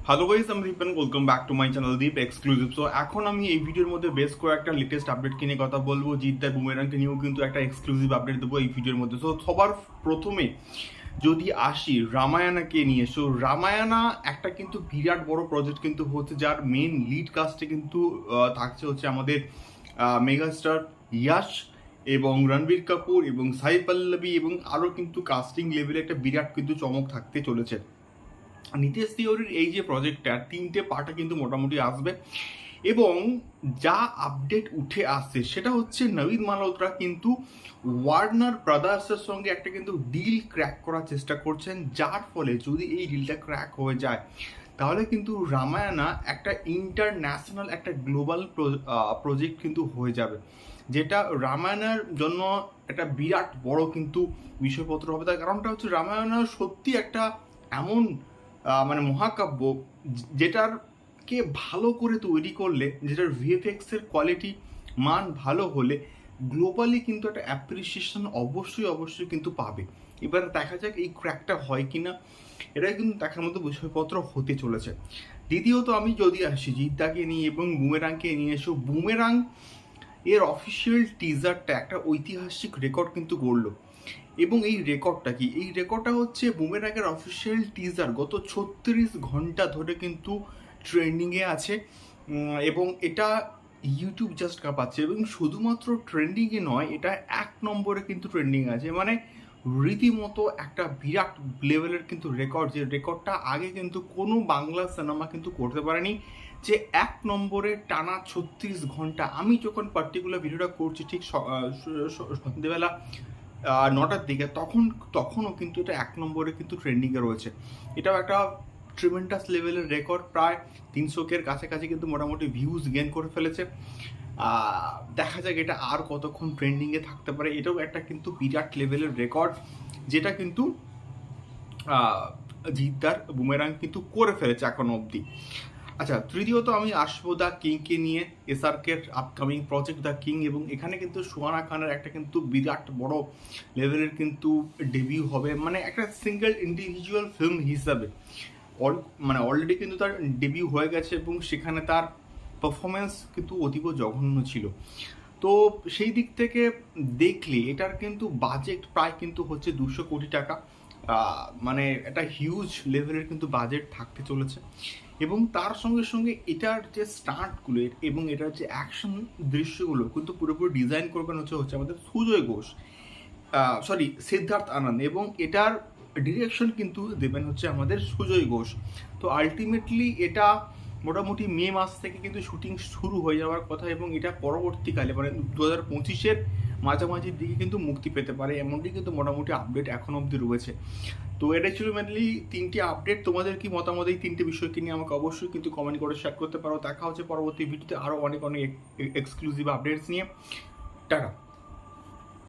Hello guys, আমি Deep and welcome back to my channel Deep exclusive. So এখন আমি এই ভিডিওর মধ্যে বেশ কয়েকটা লেটেস্ট আপডেট কিনে কথা বলবো। জিদ্দার বুমেরাংকে নিয়েও কিন্তু একটা এক্সক্লুসিভ আপডেট দেবো এই ভিডিওর মধ্যে। সো সবার প্রথমে যদি আসি রামায়ণাকে নিয়ে, সো রামায়ণা একটা কিন্তু বিরাট বড় প্রজেক্ট কিন্তু হচ্ছে, যার মেন লিড কাস্টে কিন্তু থাকছে হচ্ছে আমাদের মেগাস্টার ইয়াশ এবং রণবীর কাপুর এবং সাই পল্লবী এবং আরও কিন্তু কাস্টিং লেভেলে একটা বিরাট কিন্তু চমক থাকতে চলেছে। নিতেশ তিওয়ারির এই যে প্রজেক্টটা 3টে পার্টে কিন্তু মোটামুটি আসবে এবং যা আপডেট উঠে আসছে সেটা হচ্ছে নবীন মালহোত্রা কিন্তু ওয়ার্নার ব্রাদার্সের সঙ্গে একটা কিন্তু ডিল ক্র্যাক করার চেষ্টা করছেন, যার ফলে যদি এই ডিলটা ক্র্যাক হয়ে যায় তাহলে কিন্তু রামায়ণা একটা ইন্টারন্যাশনাল একটা গ্লোবাল প্রজেক্ট কিন্তু হয়ে যাবে, যেটা রামায়ণের জন্য একটা বিরাট বড় কিন্তু বিষয়পত্র হবে। তার কারণটা হচ্ছে রামায়ণা সত্যি একটা এমন মানে মহাকাব্য যেটার কে ভালো করে তৈরি করলে, যেটার ভিএফএক্সের কোয়ালিটি মান ভালো হলে গ্লোবালি কিন্তু একটা অ্যাপ্রিসিয়েশন অবশ্যই কিন্তু পাবে। এবার দেখা যাক এই ক্র্যাকটা হয় কি না, এটাই কিন্তু দেখার মতো বিষয়পত্র হতে চলেছে। দ্বিতীয়ত আমি যদি আসি জিদ্দাকে নিয়ে এবং বুমেরাংকে নিয়ে, এসো বুমেরাং এর অফিসিয়াল টিজারটা একটা ঐতিহাসিক রেকর্ড কিন্তু করলো। এবং এই রেকর্ডটা কি? এই রেকর্ডটা হচ্ছে বুমেরাংয়ের অফিসিয়াল টিজার গত 36 ঘন্টা ধরে কিন্তু ট্রেন্ডিংয়ে আছে এবং এটা ইউটিউব জাস্ট কাঁপাচ্ছে। এবং শুধুমাত্র ট্রেন্ডিংয়ে নয়, এটা 1 নম্বরে কিন্তু ট্রেন্ডিং আছে, মানে রীতিমতো একটা বিরাট লেভেলের কিন্তু রেকর্ড, যে রেকর্ডটা আগে কিন্তু কোনো বাংলা সিনেমা কিন্তু করতে পারেনি, যে 1 নম্বরে টানা 36 ঘন্টা। আমি যখন পার্টিকুলার ভিডিওটা করছি ঠিক সন্ধ্যেবেলা 9টার দিকে, তখনও কিন্তু এটা 1 নম্বরে কিন্তু ট্রেন্ডিংয়ে রয়েছে। এটাও একটা ট্রিমেন্টাস লেভেলের রেকর্ড, প্রায় 300 কাছাকাছি কিন্তু মোটামুটি ভিউজ গেন করে ফেলেছে। দেখা যাক এটা আর কতক্ষণ ট্রেন্ডিংয়ে থাকতে পারে। এটাও একটা কিন্তু বিরাট লেভেলের রেকর্ড, যেটা কিন্তু জিদ্দার বুমেরাং কিন্তু করে ফেলেছে এখনো অবধি। আচ্ছা, তৃতীয়ত আমি আসবো দ্য কিংকে নিয়ে, এসআরকের আপকামিং প্রজেক্ট দ্য কিং। এবং এখানে কিন্তু সুহানা খানের একটা কিন্তু বিরাট বড় লেভেলের কিন্তু ডেবিউ হবে, মানে একটা সিঙ্গেল ইন্ডিভিজুয়াল ফিল্ম হিসাবে। মানে অলরেডি কিন্তু তার ডেবিউ হয়ে গেছে এবং সেখানে তার পারফরমেন্স কিন্তু অতীব জঘন্য ছিল। তো সেই দিক থেকে দেখলে এটার কিন্তু বাজেট প্রায় কিন্তু হচ্ছে 200 কোটি টাকা, মানে একটা হিউজ লেভেলের কিন্তু বাজেট থাকতে চলেছে। এবং তার সঙ্গে সঙ্গে এটার যে স্টান্টগুলো এবং এটার যে অ্যাকশন দৃশ্যগুলো কিন্তু পুরোপুরি ডিজাইন করবেন হচ্ছে আমাদের সুজয় ঘোষ, সিদ্ধার্থ আনন্দ, এবং এটার ডিরেকশন কিন্তু দেবেন হচ্ছে আমাদের সুজয় ঘোষ। তো আলটিমেটলি এটা মোটামুটি মে মাস থেকে কিন্তু শুটিং শুরু হয়ে যাওয়ার কথা এবং এটা পরবর্তীকালে মানে 2025-এর মাঝামাঝির দিকে কিন্তু মুক্তি পেতে পারে, এমনটি কিন্তু মোটামুটি আপডেট এখন অবধি রয়েছে। তো এটা ছিল মেনলি 3টে আপডেট। তোমাদের কি মতামত এই 3টে বিষয়কে নিয়ে আমাকে অবশ্যই কিন্তু কমেন্ট করে শেয়ার করতে পারো। দেখা হচ্ছে পরবর্তী ভিডিওতে আরও অনেক এক্সক্লুসিভ আপডেটস নিয়ে। টাটা।